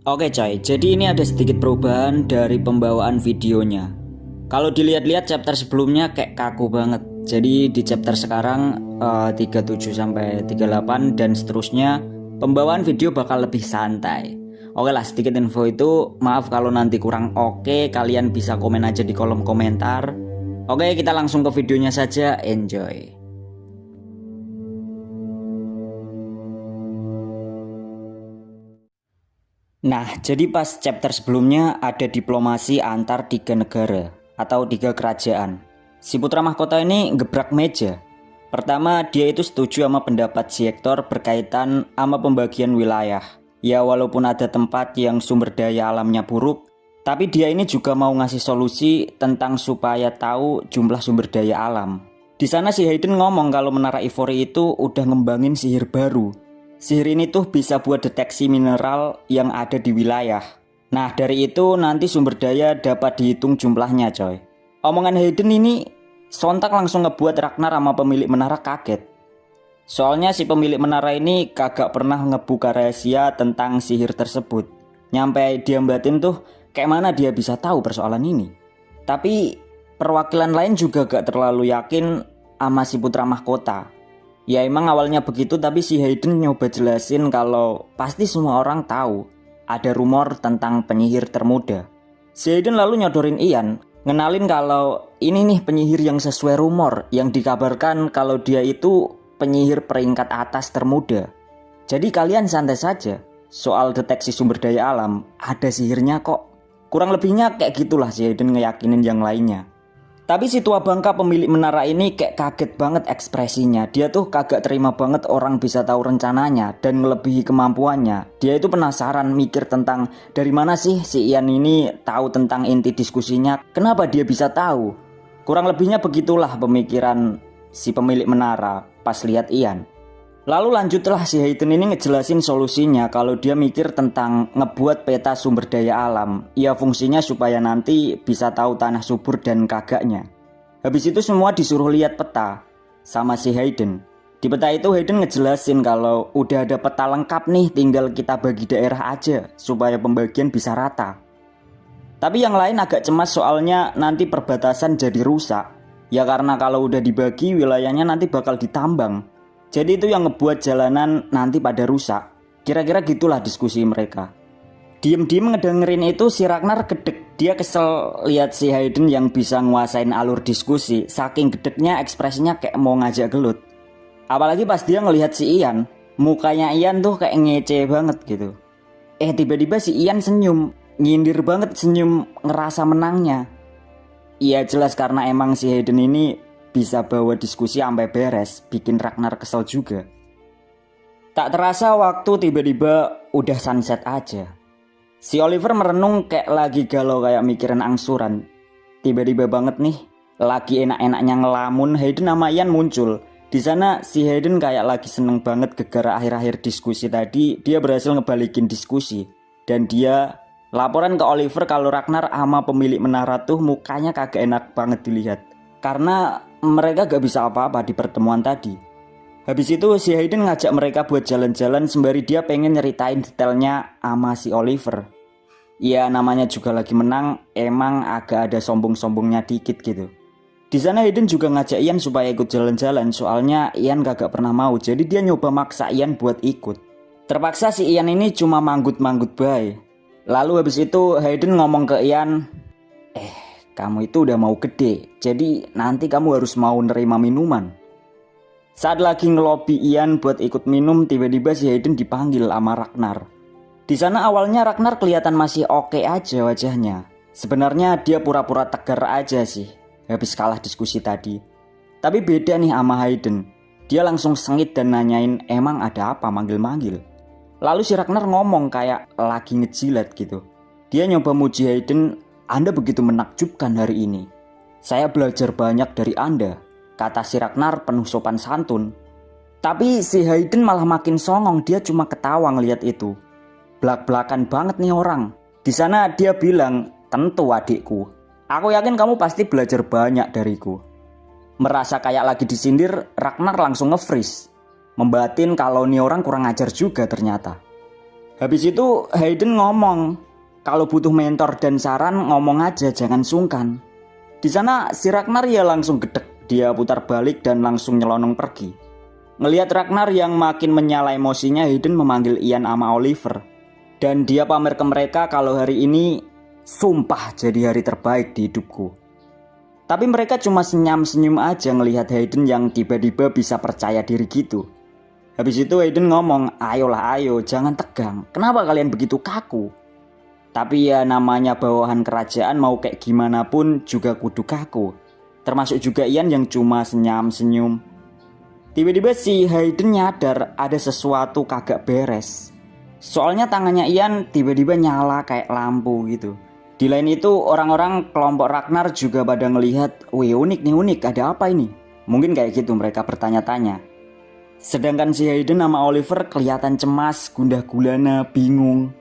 Oke coy, jadi ini ada sedikit perubahan dari pembawaan videonya. Kalau dilihat-lihat chapter sebelumnya kayak kaku banget. Jadi di chapter sekarang 37 sampai 38 dan seterusnya pembawaan video bakal lebih santai. Oke lah, sedikit info itu. Maaf kalau nanti kurang oke, kalian bisa komen aja di kolom komentar. Oke, kita langsung ke videonya saja. Enjoy. Nah, jadi pas chapter sebelumnya ada diplomasi antar tiga negara atau tiga kerajaan. Si putra mahkota ini gebrak meja. Pertama, dia itu setuju sama pendapat si Hector berkaitan sama pembagian wilayah. Ya walaupun ada tempat yang sumber daya alamnya buruk, tapi dia ini juga mau ngasih solusi tentang supaya tahu jumlah sumber daya alam. Di sana si Hayden ngomong kalau Menara Ivory itu udah ngembangin sihir baru. Sihir ini tuh bisa buat deteksi mineral yang ada di wilayah. Nah dari itu nanti sumber daya dapat dihitung jumlahnya coy. Omongan Hayden ini sontak langsung ngebuat Ragnar sama pemilik menara kaget. Soalnya si pemilik menara ini kagak pernah ngebuka rahasia tentang sihir tersebut. Nyampe dia batin tuh kayak mana dia bisa tahu persoalan ini. Tapi perwakilan lain juga gak terlalu yakin sama si putra mahkota. Ya emang awalnya begitu, tapi si Hayden nyoba jelasin kalau pasti semua orang tahu ada rumor tentang penyihir termuda. Si Hayden lalu nyodorin Ian, ngenalin kalau ini nih penyihir yang sesuai rumor yang dikabarkan kalau dia itu penyihir peringkat atas termuda. Jadi kalian santai saja, soal deteksi sumber daya alam ada sihirnya kok. Kurang lebihnya kayak gitulah si Hayden ngeyakinin yang lainnya. Tapi si tua bangka pemilik menara ini kayak kaget banget ekspresinya. Dia tuh kagak terima banget orang bisa tahu rencananya dan melebihi kemampuannya. Dia itu penasaran mikir tentang dari mana sih si Ian ini tahu tentang inti diskusinya. Kenapa dia bisa tahu? Kurang lebihnya begitulah pemikiran si pemilik menara pas lihat Ian. Lalu lanjutlah si Hayden ini ngejelasin solusinya kalau dia mikir tentang ngebuat peta sumber daya alam. Ya fungsinya supaya nanti bisa tahu tanah subur dan kagaknya. Habis itu semua disuruh lihat peta sama si Hayden. Di peta itu Hayden ngejelasin kalau udah ada peta lengkap nih, tinggal kita bagi daerah aja supaya pembagian bisa rata. Tapi yang lain agak cemas soalnya nanti perbatasan jadi rusak. Ya karena kalau udah dibagi wilayahnya nanti bakal ditambang. Jadi itu yang ngebuat jalanan nanti pada rusak. Kira-kira gitulah diskusi mereka. Diem-diem ngedengerin itu si Ragnar gedek. Dia kesel lihat si Hayden yang bisa nguasain alur diskusi. Saking gedeknya ekspresinya kayak mau ngajak gelut. Apalagi pas dia ngelihat si Ian. Mukanya Ian tuh kayak ngece banget gitu. Tiba-tiba si Ian senyum. Nyindir banget senyum ngerasa menangnya. Iya jelas karena emang si Hayden ini bisa bawa diskusi sampai beres, bikin Ragnar kesel juga. Tak terasa waktu tiba-tiba udah sunset aja. Si Oliver merenung kayak lagi galau kayak mikirin angsuran. Tiba-tiba banget nih, lagi enak-enaknya ngelamun, Hayden sama Ian muncul. Di sana si Hayden kayak lagi seneng banget gegara akhir-akhir diskusi tadi, dia berhasil ngebalikin diskusi. Dan dia laporan ke Oliver kalau Ragnar sama pemilik menara tuh mukanya kagak enak banget dilihat. Karena mereka gak bisa apa-apa di pertemuan tadi. Habis itu si Hayden ngajak mereka buat jalan-jalan sembari dia pengen nyeritain detailnya sama si Oliver. Ya namanya juga lagi menang, emang agak ada sombong-sombongnya dikit gitu. Di sana Hayden juga ngajak Ian supaya ikut jalan-jalan, soalnya Ian gak pernah mau, jadi dia nyoba maksa Ian buat ikut. Terpaksa si Ian ini cuma manggut-manggut bae. Lalu habis itu Hayden ngomong ke Ian, kamu itu udah mau gede, jadi nanti kamu harus mau nerima minuman. Saat lagi ngelobi Ian buat ikut minum, tiba-tiba si Hayden dipanggil sama Ragnar. Di sana awalnya Ragnar kelihatan masih oke aja wajahnya. Sebenarnya dia pura-pura tegar aja sih, habis kalah diskusi tadi. Tapi beda nih sama Hayden. Dia langsung sengit dan nanyain emang ada apa manggil-manggil. Lalu si Ragnar ngomong kayak lagi ngejilat gitu. Dia nyoba muji Hayden, Anda begitu menakjubkan hari ini. Saya belajar banyak dari Anda, kata si Ragnar penuh sopan santun. Tapi si Hayden malah makin songong, dia cuma ketawa ngeliat itu. Belak-belakan banget nih orang. Di sana dia bilang, tentu adikku. Aku yakin kamu pasti belajar banyak dariku. Merasa kayak lagi disindir, Ragnar langsung nge-freeze. Membatin kalau nih orang kurang ajar juga ternyata. Habis itu Hayden ngomong, kalau butuh mentor dan saran ngomong aja, jangan sungkan. Di sana si Ragnar ya langsung gedek, dia putar balik dan langsung nyelonong pergi. Ngelihat Ragnar yang makin menyala emosinya, Hayden memanggil Ian sama Oliver. Dan dia pamer ke mereka kalau hari ini sumpah jadi hari terbaik di hidupku. Tapi mereka cuma senyum-senyum aja ngelihat Hayden yang tiba-tiba bisa percaya diri gitu. Habis itu Hayden ngomong, ayolah ayo, jangan tegang, kenapa kalian begitu kaku? Tapi ya namanya bawahan kerajaan mau kayak gimana pun juga kudu kaku. Termasuk juga Ian yang cuma senyum-senyum. Tiba-tiba si Hayden nyadar ada sesuatu kagak beres. Soalnya tangannya Ian tiba-tiba nyala kayak lampu gitu. Di lain itu orang-orang kelompok Ragnar juga pada ngelihat, wih unik nih, unik, ada apa ini? Mungkin kayak gitu mereka bertanya-tanya. Sedangkan si Hayden sama Oliver kelihatan cemas, gundah gulana, bingung.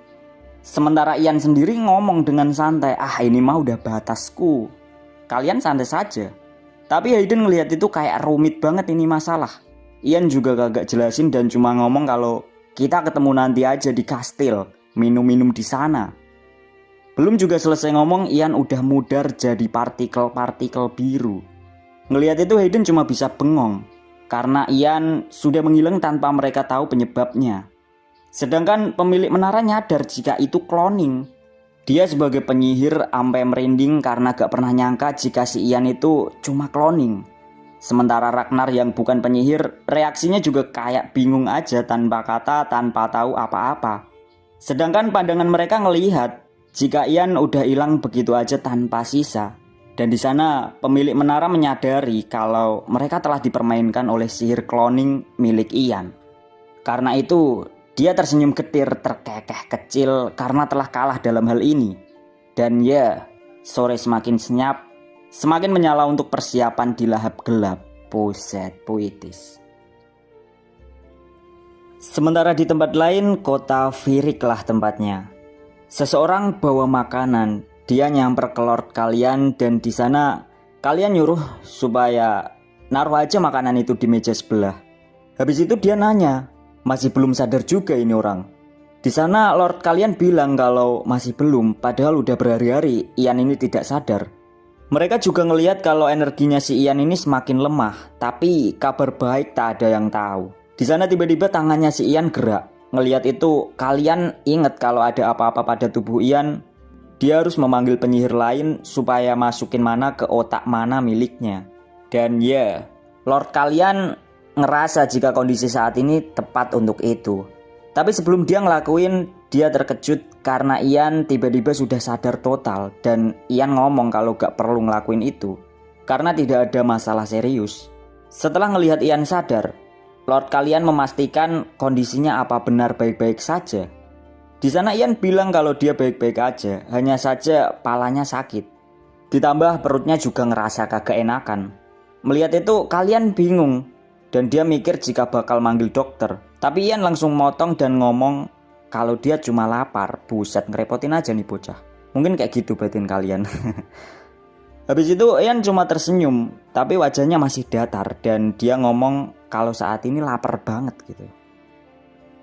Sementara Ian sendiri ngomong dengan santai, ini mah udah batasku, kalian santai saja. Tapi Hayden ngelihat itu kayak rumit banget ini masalah. Ian juga kagak jelasin dan cuma ngomong kalau kita ketemu nanti aja di kastil, minum-minum di sana. Belum juga selesai ngomong, Ian udah mudar jadi partikel-partikel biru. Ngelihat itu Hayden cuma bisa bengong, karena Ian sudah menghilang tanpa mereka tahu penyebabnya. Sedangkan pemilik menara nyadar jika itu cloning. Dia sebagai penyihir ampe merinding karena gak pernah nyangka jika si Ian itu cuma cloning. Sementara Ragnar yang bukan penyihir, reaksinya juga kayak bingung aja tanpa kata, tanpa tahu apa-apa. Sedangkan pandangan mereka ngelihat jika Ian udah hilang begitu aja tanpa sisa. Dan di sana pemilik menara menyadari kalau mereka telah dipermainkan oleh sihir cloning milik Ian. Karena itu dia tersenyum getir, terkekeh kecil karena telah kalah dalam hal ini. Dan ya, sore semakin senyap, semakin menyala untuk persiapan di lahap gelap. Buset, puitis. Sementara di tempat lain, kota Virik lah tempatnya. Seseorang bawa makanan, dia nyamper ke Lord kalian dan di sana kalian nyuruh supaya naruh aja makanan itu di meja sebelah. Habis itu dia nanya, masih belum sadar juga ini orang. Di sana Lord kalian bilang kalau masih belum, padahal udah berhari-hari Ian ini tidak sadar. Mereka juga ngelihat kalau energinya si Ian ini semakin lemah, tapi kabar baik tak ada yang tahu. Di sana tiba-tiba tangannya si Ian gerak. Ngelihat itu, kalian ingat kalau ada apa-apa pada tubuh Ian, dia harus memanggil penyihir lain supaya masukin mana ke otak mana miliknya. Dan ya, Lord kalian ngerasa jika kondisi saat ini tepat untuk itu. Tapi sebelum dia ngelakuin, dia terkejut karena Ian tiba-tiba sudah sadar total. Dan Ian ngomong kalau gak perlu ngelakuin itu karena tidak ada masalah serius. Setelah ngelihat Ian sadar, Lord kalian memastikan kondisinya apa benar baik-baik saja. Di sana Ian bilang kalau dia baik-baik aja, hanya saja palanya sakit. Ditambah perutnya juga ngerasa kagak enakan. Melihat itu kalian bingung dan dia mikir jika bakal manggil dokter. Tapi Ian langsung motong dan ngomong kalau dia cuma lapar. Buset, ngerepotin aja nih bocah. Mungkin kayak gitu batin kalian. Habis itu Ian cuma tersenyum, tapi wajahnya masih datar dan dia ngomong kalau saat ini lapar banget gitu.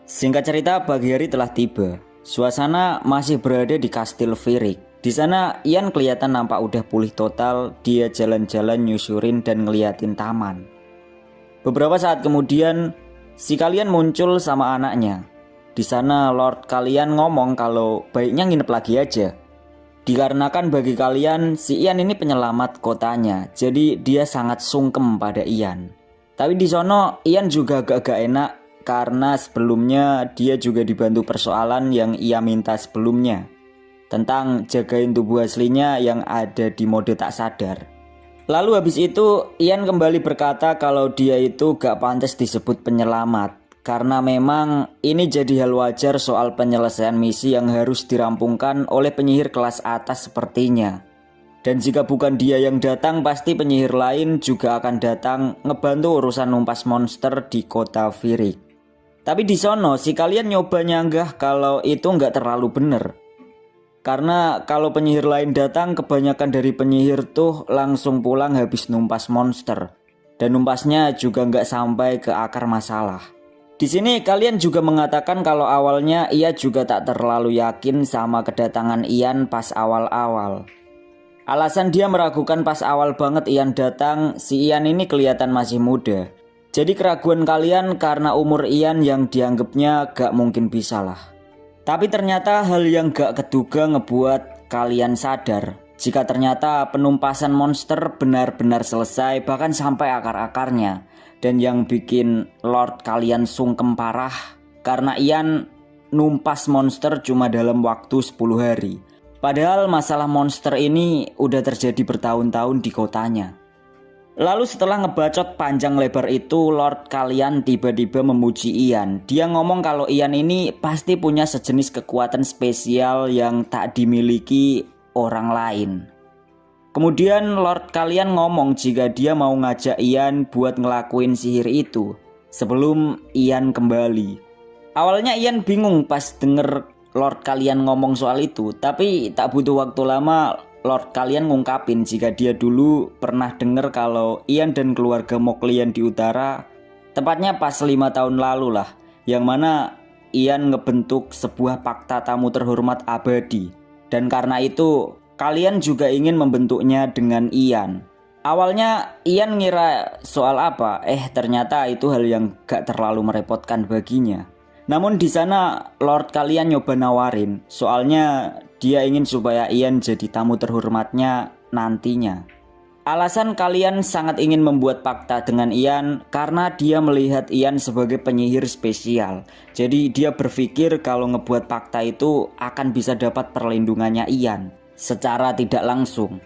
Singkat cerita, pagi hari telah tiba. Suasana masih berada di Kastil Virik. Di sana Ian kelihatan nampak udah pulih total. Dia jalan-jalan nyusurin dan ngeliatin taman. Beberapa saat kemudian si kalian muncul sama anaknya. Di sana Lord kalian ngomong kalau baiknya nginep lagi aja. Dikarenakan bagi kalian si Ian ini penyelamat kotanya, jadi dia sangat sungkem pada Ian. Tapi di sono Ian juga agak-agak enak karena sebelumnya dia juga dibantu persoalan yang ia minta sebelumnya tentang jagain tubuh aslinya yang ada di mode tak sadar. Lalu habis itu Ian kembali berkata kalau dia itu gak pantas disebut penyelamat karena memang ini jadi hal wajar soal penyelesaian misi yang harus dirampungkan oleh penyihir kelas atas sepertinya. Dan jika bukan dia yang datang, pasti penyihir lain juga akan datang ngebantu urusan numpas monster di kota Virik. Tapi di sono si kalian nyoba nyanggah kalau itu nggak terlalu bener. Karena kalau penyihir lain datang, kebanyakan dari penyihir tuh langsung pulang habis numpas monster. Dan numpasnya juga nggak sampai ke akar masalah. Di sini kalian juga mengatakan kalau awalnya ia juga tak terlalu yakin sama kedatangan Ian pas awal-awal. Alasan dia meragukan pas awal banget Ian datang, si Ian ini kelihatan masih muda. Jadi keraguan kalian karena umur Ian yang dianggapnya gak mungkin bisa lah. Tapi ternyata hal yang gak keduga ngebuat kalian sadar jika ternyata penumpasan monster benar-benar selesai, bahkan sampai akar-akarnya. Dan yang bikin Lord kalian sungkem parah karena Ian numpas monster cuma dalam waktu 10 hari. Padahal masalah monster ini udah terjadi bertahun-tahun di kotanya. Lalu setelah ngebacot panjang lebar itu, Lord kalian tiba-tiba memuji Ian. Dia ngomong kalau Ian ini pasti punya sejenis kekuatan spesial yang tak dimiliki orang lain. Kemudian Lord kalian ngomong jika dia mau ngajak Ian buat ngelakuin sihir itu sebelum Ian kembali. Awalnya Ian bingung pas denger Lord kalian ngomong soal itu, tapi tak butuh waktu lama Lord kalian ngungkapin jika dia dulu pernah denger kalau Ian dan keluarga Moklian di utara, tepatnya pas 5 tahun lalu lah, yang mana Ian ngebentuk sebuah fakta tamu terhormat abadi. Dan karena itu kalian juga ingin membentuknya dengan Ian. Awalnya Ian ngira soal apa, ternyata itu hal yang gak terlalu merepotkan baginya. Namun di sana Lord kalian nyoba nawarin, soalnya dia ingin supaya Ian jadi tamu terhormatnya nantinya. Alasan kalian sangat ingin membuat fakta dengan Ian karena dia melihat Ian sebagai penyihir spesial. Jadi dia berpikir kalau ngebuat fakta itu akan bisa dapat perlindungannya Ian secara tidak langsung.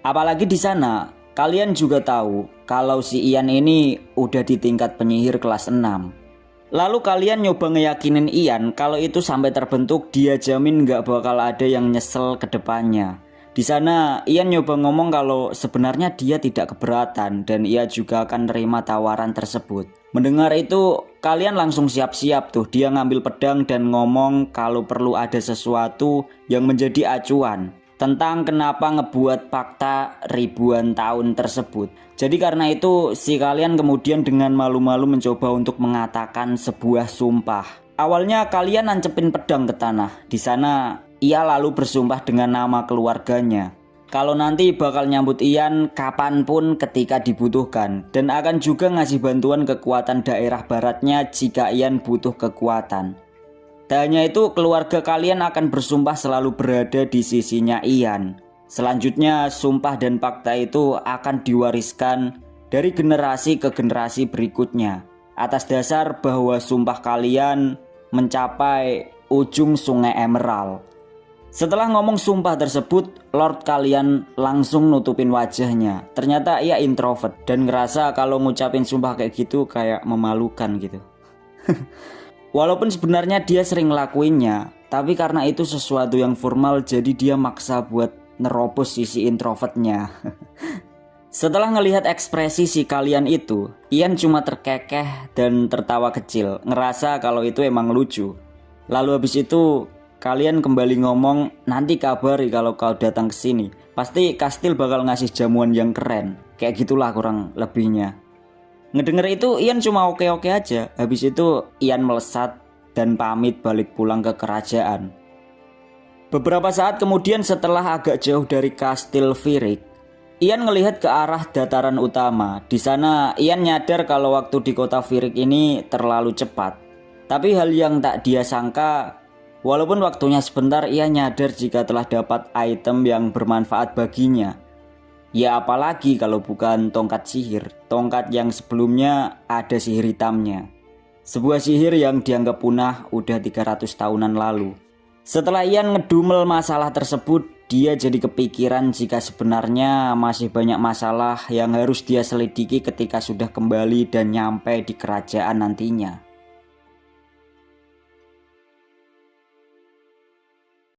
Apalagi di sana kalian juga tahu kalau si Ian ini udah di tingkat penyihir kelas 6. Lalu kalian nyoba ngeyakinin Ian kalau itu sampai terbentuk dia jamin gak bakal ada yang nyesel ke depannya. Di sana Ian nyoba ngomong kalau sebenarnya dia tidak keberatan dan ia juga akan nerima tawaran tersebut. Mendengar itu kalian langsung siap-siap tuh, dia ngambil pedang dan ngomong kalau perlu ada sesuatu yang menjadi acuan tentang kenapa ngebuat fakta ribuan tahun tersebut. Jadi karena itu si kalian kemudian dengan malu-malu mencoba untuk mengatakan sebuah sumpah. Awalnya kalian nancepin pedang ke tanah. Di sana ia lalu bersumpah dengan nama keluarganya kalau nanti bakal nyambut Ian kapanpun ketika dibutuhkan, dan akan juga ngasih bantuan kekuatan daerah baratnya jika Ian butuh kekuatan. Tak hanya itu, keluarga kalian akan bersumpah selalu berada di sisinya Ian. Selanjutnya sumpah dan fakta itu akan diwariskan dari generasi ke generasi berikutnya atas dasar bahwa sumpah kalian mencapai ujung sungai Emerald. Setelah ngomong sumpah tersebut, Lord kalian langsung nutupin wajahnya. Ternyata ia introvert dan ngerasa kalau ngucapin sumpah kayak gitu kayak memalukan gitu. Walaupun sebenarnya dia sering ngelakuinnya, tapi karena itu sesuatu yang formal jadi dia maksa buat nerobos sisi introvertnya. Setelah ngelihat ekspresi si kalian itu, Ian cuma terkekeh dan tertawa kecil, ngerasa kalau itu emang lucu. Lalu habis itu kalian kembali ngomong, nanti kabari kalau kau datang ke sini. Pasti Kastil bakal ngasih jamuan yang keren. Kayak gitulah kurang lebihnya. Ngedenger itu Ian cuma oke-oke aja. Habis itu Ian melesat dan pamit balik pulang ke kerajaan. Beberapa saat kemudian setelah agak jauh dari Kastil Virik, Ian ngelihat ke arah dataran utama. Di sana Ian nyadar kalau waktu di kota Virik ini terlalu cepat. Tapi hal yang tak dia sangka, walaupun waktunya sebentar, ia nyadar jika telah dapat item yang bermanfaat baginya. Ya apalagi kalau bukan tongkat sihir, tongkat yang sebelumnya ada sihir hitamnya. Sebuah sihir yang dianggap punah udah 300 tahunan lalu. Setelah Ian ngedumel masalah tersebut, dia jadi kepikiran jika sebenarnya masih banyak masalah yang harus dia selidiki ketika sudah kembali dan nyampe di kerajaan nantinya.